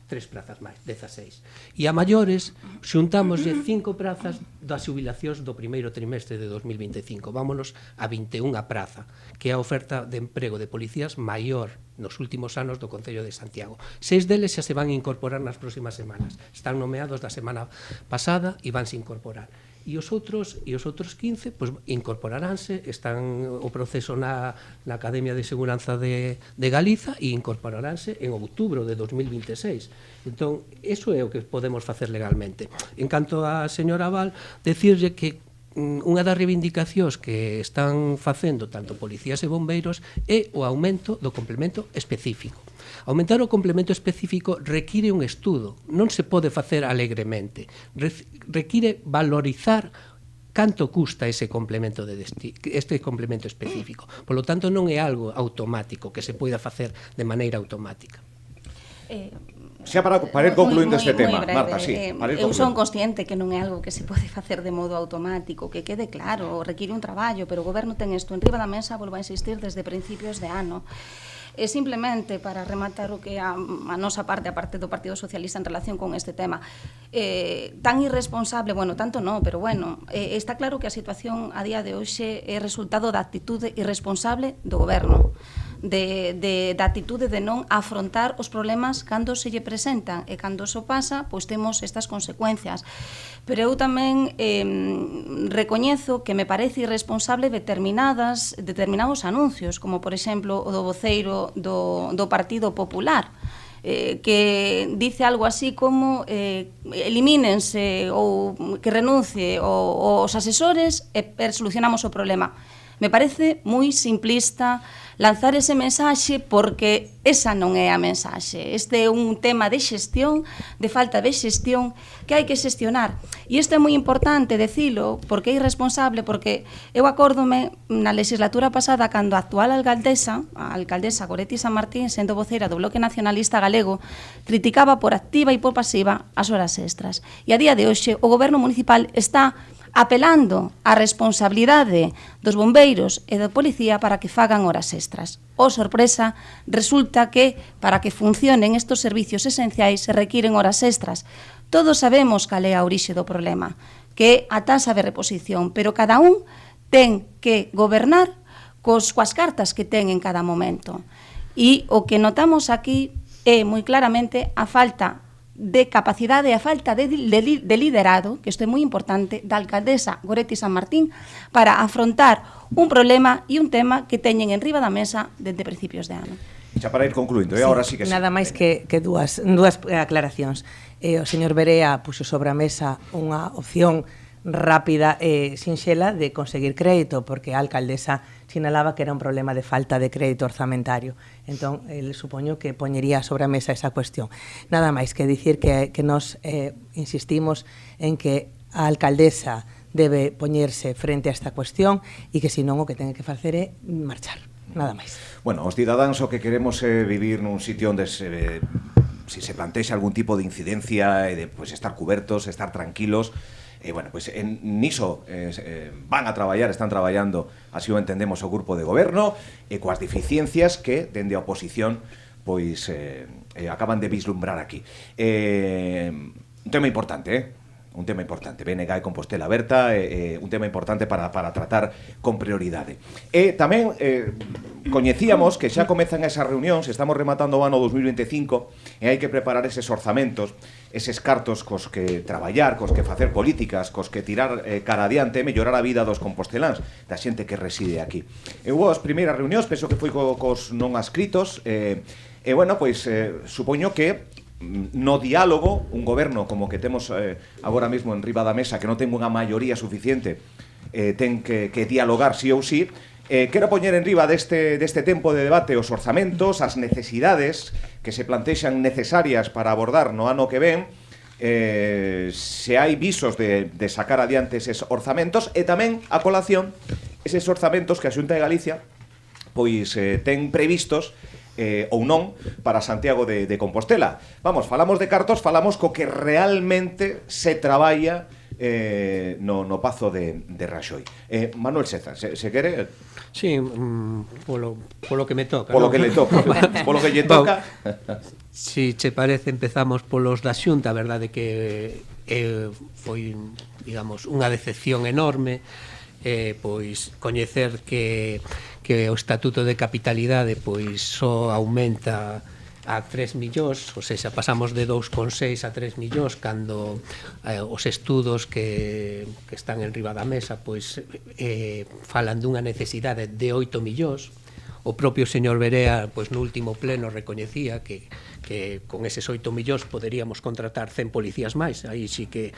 3 plazas máis, 16. E a maiores, xuntámoslle 5 prazas das xubilacións do primeiro trimestre de 2025. Vámonos a 21 praza, que é a oferta de emprego de policías maior nos últimos anos do Concello de Santiago. 6 deles xa se van a incorporar nas próximas semanas. Están nomeados da semana pasada e vanse incorporar. E os outros 15 pois, incorporaránse, están o proceso na Academia de Seguranza de Galiza, e incorporaránse en outubro de 2026. Entón, eso é o que podemos facer legalmente. En canto a señora Val, decirlle que unha das reivindicacións que están facendo tanto policías e bombeiros é o aumento do complemento específico. Aumentar o complemento específico require un estudo, non se pode facer alegremente. Require valorizar canto custa este complemento específico. Por lo tanto, non é algo automático que se poida facer de maneira automática. Xa para ir concluindo este tema, breve. Marta, sí. Eu son consciente que non é algo que se pode facer de modo automático, que quede claro, require un traballo, pero o Goberno ten isto enriba da mesa, volvo a insistir, desde principios de ano. E simplemente para rematar o que a nosa parte, a parte do Partido Socialista en relación con este tema, tan irresponsable, bueno, tanto non, pero bueno, está claro que a situación a día de hoxe é resultado da actitude irresponsable do Goberno, da actitude de non afrontar os problemas cando se lle presentan, e cando iso pasa, pois temos estas consecuencias. Pero eu tamén recoñezo que me parece irresponsable determinados anuncios, como por exemplo o do voceiro do Partido Popular, que dice algo así como elimínense ou que renuncie os asesores e solucionamos o problema. Me parece moi simplista lanzar ese mensaxe, porque esa non é a mensaxe. Este é un tema de xestión, de falta de xestión, que hai que xestionar. E isto é moi importante decilo, porque é irresponsable, porque eu acórdome na legislatura pasada cando a actual alcaldesa, a alcaldesa Goretti San Martín, sendo voceira do Bloque Nacionalista Galego, criticaba por activa e por pasiva as horas extras. E a día de hoxe o Goberno municipal está apelando á responsabilidade dos bombeiros e da policía para que fagan horas extras. O sorpresa, resulta que para que funcionen estes servicios esenciais se requiren horas extras. Todos sabemos cal é a orixe do problema, que é a taxa de reposición, pero cada un ten que gobernar coas cartas que ten en cada momento. E o que notamos aquí é moi claramente a falta de capacidade e a falta de liderado, que isto é moi importante, da alcaldesa Goretti San Martín para afrontar un problema e un tema que teñen en riba da mesa desde principios de ano. Xa para ir concluindo, e agora sí que sí. Nada máis que dúas aclaracións. O señor Berea puxo sobre a mesa unha opción rápida e sinxela de conseguir crédito, porque a alcaldesa sinalaba que era un problema de falta de crédito orzamentario. Entón, supoño que poñería sobre a mesa esa cuestión. Nada máis que dicir que nos insistimos en que a alcaldesa debe poñerse frente a esta cuestión e que senón o que ten que facer é marchar. Nada máis. Bueno, os cidadáns o que queremos é vivir nun sitio onde si se plantexa algún tipo de incidencia e de estar cubertos, estar tranquilos. Bueno, pues niso van a traballar, están traballando, así o entendemos, o grupo de goberno, e coas deficiencias que, dende a oposición, pois acaban de vislumbrar aquí. Un tema importante, un tema importante. BNG e Compostela Aberta, un tema importante para tratar con prioridade. E tamén coñecíamos que xa comezan esas reunións, estamos rematando o ano 2025, e hai que preparar eses orzamentos, eses cartos cos que traballar, cos que facer políticas, cos que tirar cara adiante e mellorar a vida dos composteláns, da xente que reside aquí. Hubo as primeiras reunións, penso que foi cos non adscritos, bueno, pois supoño que no diálogo, un goberno como que temos agora mesmo en riba da mesa, que non ten unha maioría suficiente, ten que dialogar sí ou sí. Quero poñer en riba deste tempo de debate os orzamentos, as necesidades que se plantexan necesarias para abordar no ano que ven, se hai visos de sacar adiante eses orzamentos, e tamén a colación eses orzamentos que a Xunta de Galicia pois ten previstos ou non para Santiago de Compostela. Vamos, falamos de cartos, falamos co que realmente se traballa no Pazo de Raxoi. Manuel Seza, se quere... Sí, polo que me toca. Polo que le toca. Polo que lle toca. Si che parece, empezamos polos da Xunta, a verdade que foi, digamos, unha decepción enorme, pois coñecer que o Estatuto de Capitalidade pois só aumenta a 3 millóns, ou seja, pasamos de 2,6 a 3 millóns, cando os estudos que están en riba da mesa pois falan dunha necesidade de 8 millóns. O propio señor Berea, pois no último pleno, recoñecía que que con eses 8 millóns poderíamos contratar 100 policías máis, aí sí que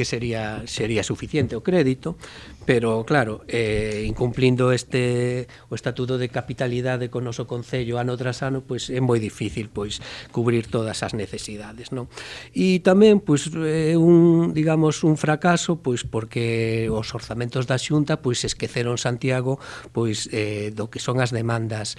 sería suficiente o crédito, pero claro, incumplindo o estatuto de capitalidade con o noso Concello ano tras ano, pois é moi difícil pois cubrir todas as necesidades, non? E tamén pois digamos un fracaso pois porque os orzamentos da Xunta pois esqueceron Santiago pois do que son as demandas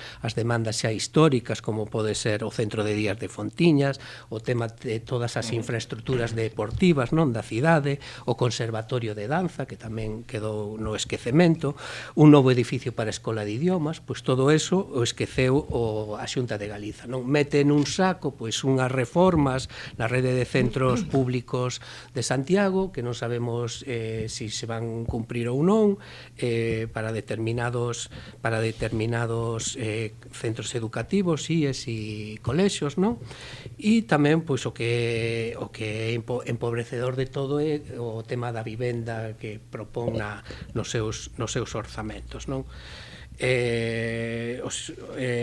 xa históricas, como pode ser o Centro de Días de Fontiñas, o tema de todas as infraestructuras deportivas, non, da cidade, o Conservatorio de Danza, que tamén quedou no esquecemento, un novo edificio para a Escola de Idiomas, pois todo eso o esqueceu a Xunta de Galiza, non? Mete nun saco pois unhas reformas na rede de centros públicos de Santiago, que non sabemos se se van cumprir ou non, para determinados centros educativos, IES e colexios, non? E tamén pois o que é empobrecedor de todo é o tema da vivenda que propón nos seus orzamentos, non?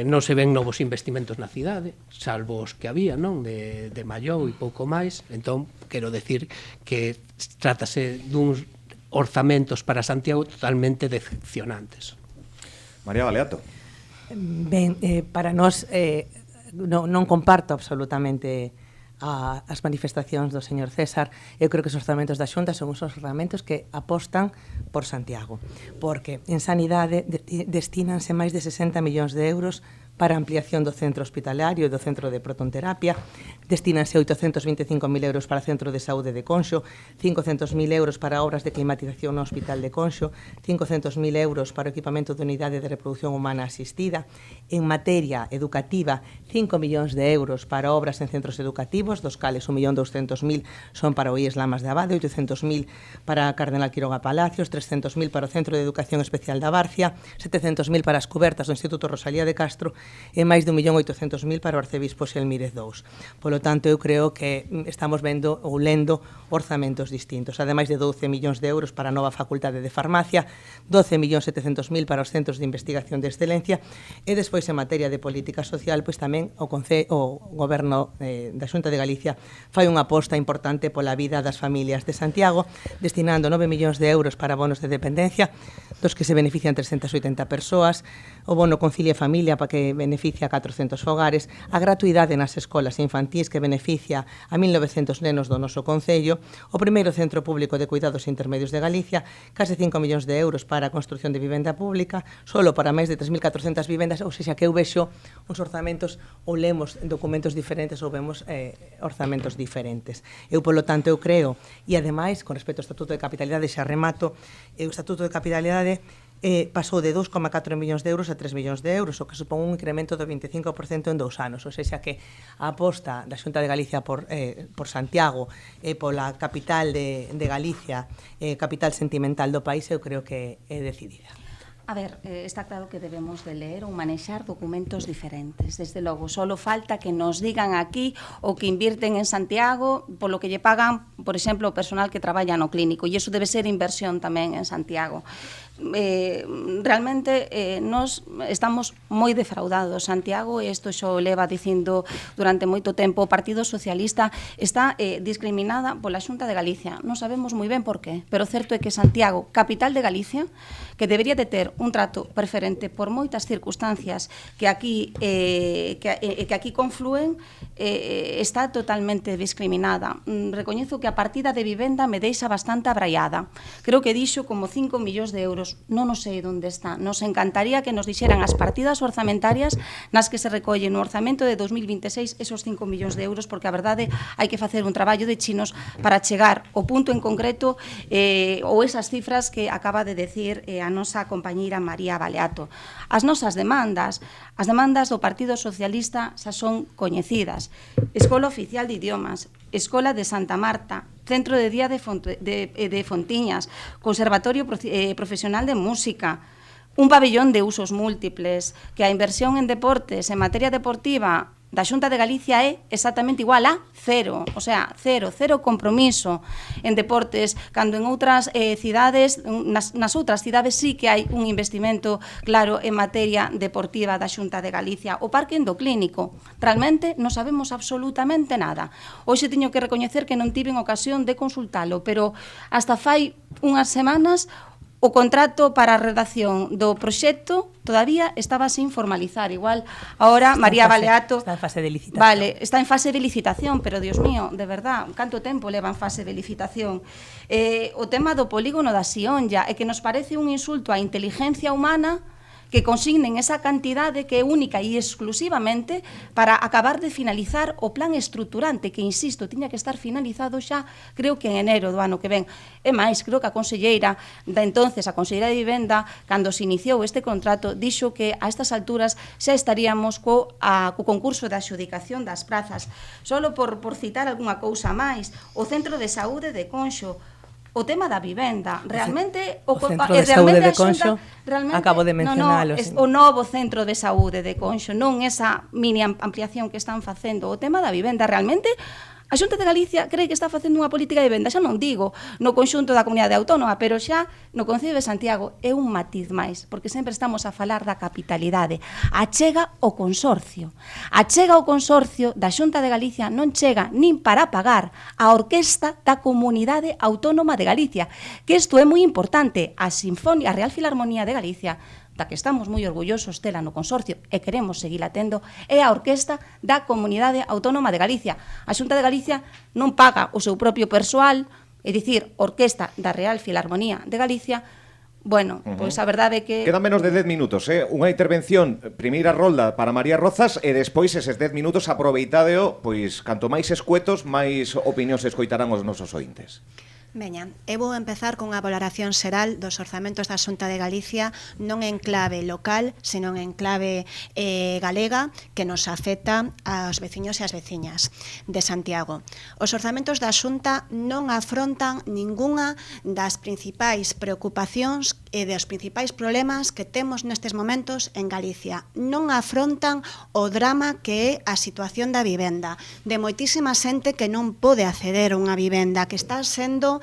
Non se ven novos investimentos na cidade, salvo os que había, non, de Mallou e pouco máis. Entón, quero decir que trátase duns orzamentos para Santiago totalmente decepcionantes. María Baleato. Ben, para nós non comparto absolutamente as manifestacións do señor César. Eu creo que os orzamentos da Xunta son os orzamentos que apostan por Santiago, porque en sanidade destínanse máis de 60 millóns de euros para a ampliación do centro hospitalario e do centro de protonterapia, destínanse 825.000 euros para o centro de saúde de Conxo, 500.000 euros para obras de climatización no hospital de Conxo, 500.000 euros para o equipamento de unidade de reproducción humana asistida. En materia educativa, 5 millóns de euros para obras en centros educativos, dos cales 1.200.000 son para o IES Lamas de Abade, 800.000 para a Cardenal Quiroga Palacios, 300.000 para o Centro de Educación Especial da Barcia, 700.000 para as cubertas do Instituto Rosalía de Castro e máis de 1.800.000 para o Arcebispo Xelmírez II. Polo tanto, eu creo que estamos vendo ou lendo orzamentos distintos. Ademais de 12 millóns de euros para a nova Facultade de Farmacia, 12.700.000 para os centros de investigación de excelencia e despois en materia de política social, pois tamén o Goberno da Xunta de Galicia fai unha aposta importante pola vida das familias de Santiago, destinando 9 millóns de euros para bonos de dependencia, dos que se benefician 380 persoas, o bono Concilia e Familia para que beneficia a 400 fogares, a gratuidade nas escolas infantís que beneficia a 1.900 nenos do noso Concello, o primeiro centro público de cuidados intermedios de Galicia, case 5 millóns de euros para a construción de vivenda pública, solo para máis de 3.400 vivendas, ou seja, que eu vexo uns orzamentos ou lemos documentos diferentes ou vemos orzamentos diferentes. Eu, polo tanto, eu creo, e ademais, con respecto ao Estatuto de Capitalidade, xa remato, o Estatuto de Capitalidade pasou de 2,4 millóns de euros a 3 millóns de euros, o que supón un incremento do 25% en 2 anos. Ou seja, que a aposta da Xunta de Galicia por Santiago e pola capital de Galicia, capital sentimental do país, eu creo que é decidida. A ver, está claro que debemos de ler ou manexar documentos diferentes. Desde logo, solo falta que nos digan aquí o que invierten en Santiago polo que lle pagan, por exemplo, o personal que traballa no clínico. E iso debe ser inversión tamén en Santiago. Realmente nos estamos moi defraudados. Santiago, e isto xo leva dicindo durante moito tempo, o Partido Socialista está discriminada pola Xunta de Galicia. Non sabemos moi ben por qué, pero o certo é que Santiago, capital de Galicia, que debería de ter un trato preferente por moitas circunstancias que aquí confluen, está totalmente discriminada. Recoñezo que a partida de vivenda me deixa bastante abraiada. Creo que dixo como 5 millóns de euros. Non sei onde está. Nos encantaría que nos dixeran as partidas orzamentarias nas que se recollen no orzamento de 2026 esos 5 millóns de euros, porque a verdade hai que facer un traballo de chinos para chegar ao punto en concreto ou esas cifras que acaba de decir a nosa compañeira María Baleato. As nosas demandas, as demandas do Partido Socialista xa son coñecidas. Escola Oficial de Idiomas, Escola de Santa Marta, Centro de Día de Fontiñas, Conservatorio Profesional de Música, un pabellón de usos múltiples, que a inversión en deportes, en materia deportiva, da Xunta de Galicia é exactamente igual a cero, o sea, cero compromiso en deportes, cando en outras cidades, nas outras cidades sí que hai un investimento claro en materia deportiva da Xunta de Galicia. O Parque Endoclínico, realmente non sabemos absolutamente nada. Hoxe teño que recoñecer que non tiven ocasión de consultalo, pero hasta fai unhas semanas o contrato para a redacción do proxecto todavía estaba sin formalizar. Igual, ahora María Baleato... Está en fase de licitación. Vale, está en fase de licitación, pero, Dios mío, de verdad, canto tempo leva en fase de licitación? O tema do polígono da Sionlla é que nos parece un insulto á inteligencia humana que consignen esa cantidade que é única e exclusivamente para acabar de finalizar o plan estruturante, que, insisto, tiña que estar finalizado xa, creo que en enero do ano que ven. E máis, creo que a conselleira da entonces, a conselleira de Vivenda, cando se iniciou este contrato, dixo que a estas alturas xa estaríamos co concurso de adxudicación das prazas. Solo por citar algunha cousa máis, o Centro de Saúde de Conxo, o tema da vivenda, realmente o Centro de Saúde de Conxo, acabo de mencionalo. O novo Centro de Saúde de Conxo, non esa mini ampliación que están facendo. O tema da vivenda, realmente, a Xunta de Galicia cree que está facendo unha política de vivenda, xa non digo no conxunto da comunidade autónoma, pero xa no Concello de Santiago é un matiz máis, porque sempre estamos a falar da capitalidade. Achega o consorcio. Achega o consorcio da Xunta de Galicia, non chega nin para pagar a orquesta da Comunidade Autónoma de Galicia, que isto é moi importante. A Real Filarmonía de Galicia, da que estamos moi orgullosos tela no consorcio e queremos seguila tendo, é a Orquesta da Comunidade Autónoma de Galicia. A Xunta de Galicia non paga o seu propio persoal, é dicir, Orquesta da Real Filarmonía de Galicia. Bueno, pois a verdade é que... Quedan menos de 10 minutos, unha intervención, primeira rolda para María Rozas, e despois eses 10 minutos aproveitadeo, pois canto máis escuetos, máis opinións escoitarán os nosos ointes. Veña, eu vou empezar con a valoración xeral dos orzamentos da Xunta de Galicia, non en clave local, senón en clave galega, que nos afecta aos veciños e as veciñas de Santiago. Os orzamentos da Xunta non afrontan ningunha das principais preocupacións e dos principais problemas que temos nestes momentos en Galicia. Non afrontan o drama que é a situación da vivenda, de moitísima xente que non pode acceder a unha vivenda, que está sendo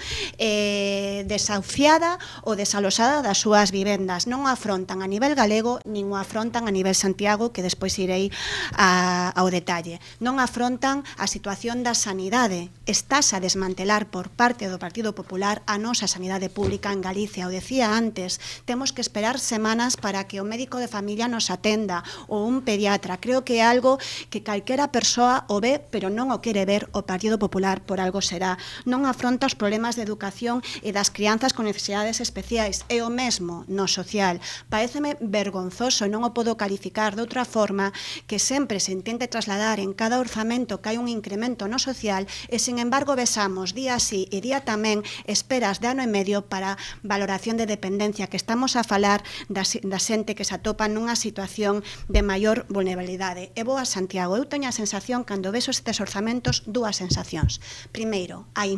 desahuciada ou desalosada das súas vivendas. Non o afrontan a nivel galego, nin o afrontan a nivel Santiago, que despois irei ao detalle. Non afrontan a situación da sanidade. Estás a desmantelar por parte do Partido Popular a nosa sanidade pública en Galicia. O decía antes, temos que esperar semanas para que o médico de familia nos atenda ou un pediatra. Creo que é algo que calquera persoa o ve, pero non o quere ver o Partido Popular, por algo será. Non afronta os problemas de educación e das crianzas con necesidades especiais. É o mesmo no social. Paréceme vergonzoso, non o podo calificar de outra forma, que sempre se intente trasladar en cada orzamento que hai un incremento no social e, sin embargo, besamos día sí e día tamén esperas de ano e medio para valoración de dependencia, que estamos a falar da xente que se atopa nunha situación de maior vulnerabilidade. E vou a Santiago. Eu teño a sensación, cando vexo estes orzamentos, dúas sensacións. Primeiro, hai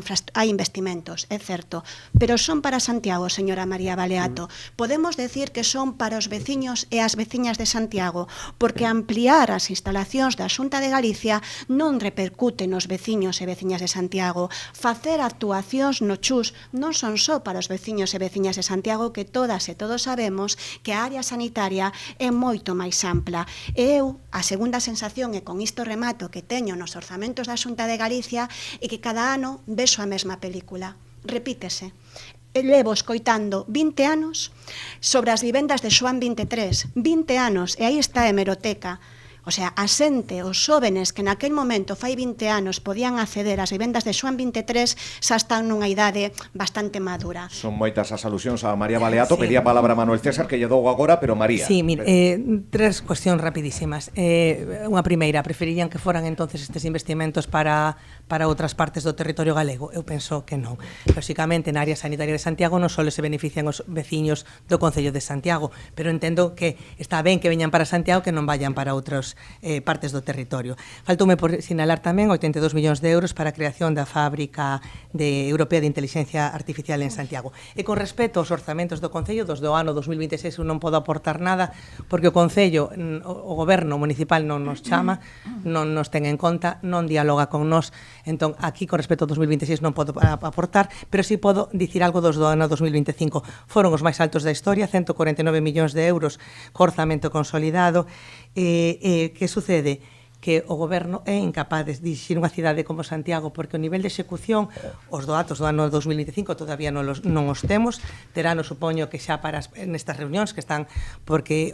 investimentos, é certo, pero son para Santiago, señora María Baleato. Podemos decir que son para os veciños e as veciñas de Santiago, porque ampliar as instalacións da Xunta de Galicia non repercute nos veciños e veciñas de Santiago. Facer actuacións no Chus non son só para os veciños e veciñas de Santiago, que todas e todos sabemos que a área sanitaria é moito máis ampla. E eu, a segunda sensación, e con isto remato, que teño nos orzamentos da Xunta de Galicia, é que cada ano vexo a mesma película. Repítese. Levo escoitando 20 anos sobre as vivendas de Xoán 23, 20 anos, e aí está a hemeroteca. O sea, a xente, os xóvenes que naquel momento, fai 20 anos, podían acceder ás vivendas de Xoán 23, xa están nunha idade bastante madura. Son moitas as alusións a María Baleato. Sí. Pedía a palabra Manuel César, que lle dou agora, pero María. Sí, mire, tres cuestións rapidísimas. Unha primeira, preferirían que foran entonces estes investimentos para outras partes do territorio galego? Eu penso que non. Lóxicamente, na área sanitaria de Santiago non só se benefician os veciños do Concello de Santiago, pero entendo que está ben que veñan para Santiago, que non vayan para outros distintos partes do territorio. Faltoume por sinalar tamén 82 millóns de euros para a creación da fábrica europea de inteligencia artificial en Santiago. E con respecto aos orzamentos do Concello, dos do ano 2026 eu non podo aportar nada, porque o Concello, o Goberno municipal non nos chama, non nos ten en conta, non dialoga con nós. Entón, aquí, con respecto ao 2026, non podo aportar, pero sí podo dicir algo dos do ano 2025. Foron os máis altos da historia, 149 millóns de euros co orzamento consolidado. Que sucede? Que o Goberno é incapaz de dirixir unha cidade como Santiago, porque o nivel de execución, os datos do ano 2025 todavía non os temos, terán, supoño, que xa para nestas reunións que están, porque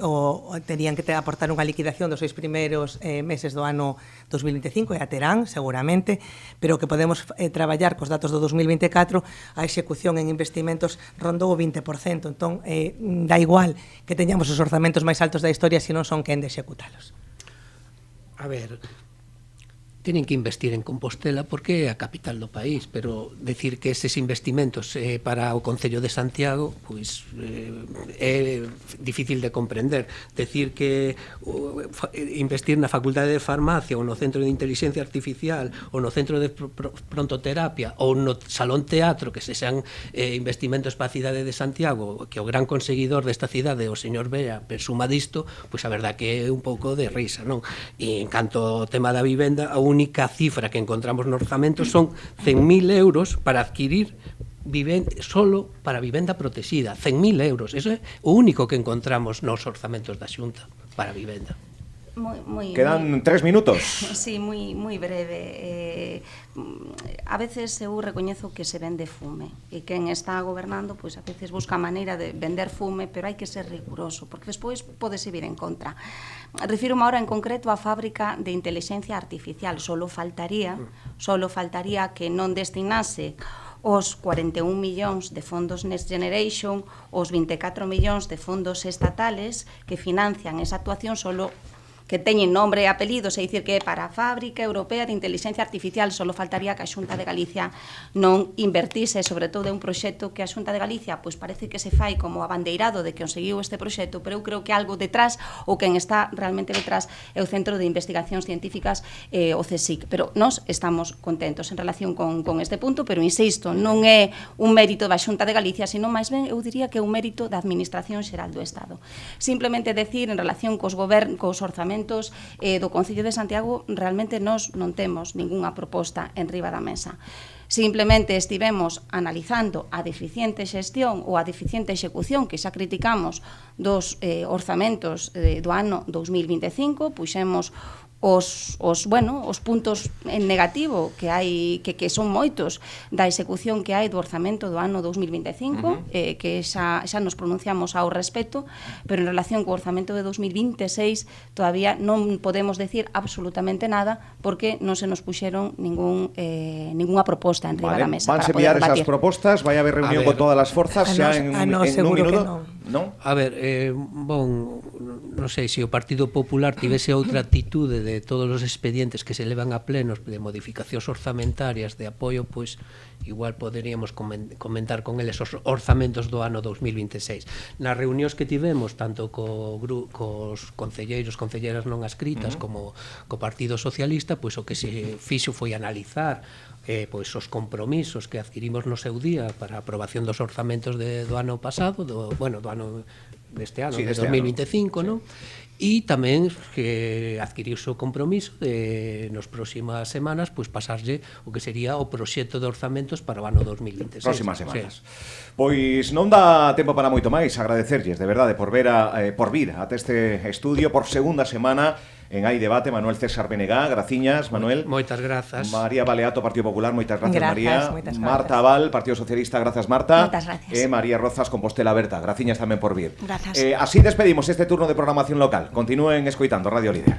terían que aportar unha liquidación dos 6 primeiros meses do ano 2025, e a terán, seguramente, pero que podemos traballar cos datos do 2024, a execución en investimentos rondou o 20%, entón, dá igual que teñamos os orzamentos máis altos da historia se non son quen de executalos. A ver, tienen que investir en Compostela porque é a capital do país, pero decir que estes investimentos para o Concello de Santiago pois é difícil de comprender. Decir que investir na Facultade de Farmacia ou no Centro de Inteligencia Artificial ou no Centro de Prontoterapia ou no Salón Teatro, que se sean investimentos para a cidade de Santiago, que o gran conseguidor desta cidade, o señor Bea, presuma disto, pois a verdad que é un pouco de risa, non? E en canto ao tema da vivenda, a única cifra que encontramos no orzamento son 100.000 euros para adquirir solo para vivenda protegida. 100.000 euros, eso é o único que encontramos nos orzamentos da Xunta para vivenda. Quedan 3 minutos. Sí, moi breve. A veces eu recoñezo que se vende fume e quen está gobernando, pois a veces busca a maneira de vender fume, pero hai que ser riguroso, porque despois podese vir en contra. Refírome ahora en concreto á fábrica de inteligencia artificial. Solo faltaría que non destinase os 41 millóns de fondos Next Generation, os 24 millóns de fondos estatales que financian esa actuación solo que teñen nombre e apelidos, é dicir que é para a Fábrica Europea de Inteligencia Artificial. Solo faltaría que a Xunta de Galicia non invertise, sobre todo, un proxecto que a Xunta de Galicia pois parece que se fai como abandeirado de que conseguiu este proxecto, pero eu creo que algo detrás, ou quen está realmente detrás, é o Centro de Investigacións Científicas, o CSIC. Pero nós estamos contentos en relación con este punto, pero insisto, non é un mérito da Xunta de Galicia, sino máis ben eu diría que é un mérito da Administración Xeral do Estado. Simplemente decir, en relación cos orzamentos do Concello de Santiago, realmente nós non temos ningunha proposta en riba da mesa. Simplemente estivemos analizando a deficiente xestión ou a deficiente execución que xa criticamos dos orzamentos do ano 2025, puxemos os puntos en negativo que hai, que son moitos da execución que hai do orzamento do ano 2025, que xa nos pronunciamos ao respecto, pero en relación co orzamento de 2026 todavía non podemos decir absolutamente nada porque non se nos puxeron ningunha proposta en riba da mesa. Vanse enviar esas propostas, vai haber reunión con todas as forzas xa en un minuto? Non? A ver, non sei se o Partido Popular tivese outra actitude de todos os expedientes que se levan a plenos de modificacións orzamentarias de apoio, pois igual poderíamos comentar con eles os orzamentos do ano 2026. Nas reunións que tivemos, tanto cos concelleiras non adscritas como co Partido Socialista, pois o que se fixo foi analizar pois os compromisos que adquirimos no seu día para a aprobación dos orzamentos do ano pasado, do ano deste ano, de 2025, non? E tamén que adquiriuse o compromiso de nos próximas semanas pois pasarlle o que sería o proxecto de orzamentos para o ano 2026. Próximas semanas. Pois non dá tempo para moito máis. Agradecerlles, de verdade, por vir ate este estudio por segunda semana en Hai Debate. Manuel César Benegá, graciñas, Manuel. Moitas grazas. María Baleato, Partido Popular, moitas grazas, María. Moitas Marta Abal, Partido Socialista, grazas, Marta. Moitas gracias. E María Rozas, Compostela Aberta, graciñas tamén por vir. Grazas. Así despedimos este turno de programación local. Continúen escoitando Radio Líder.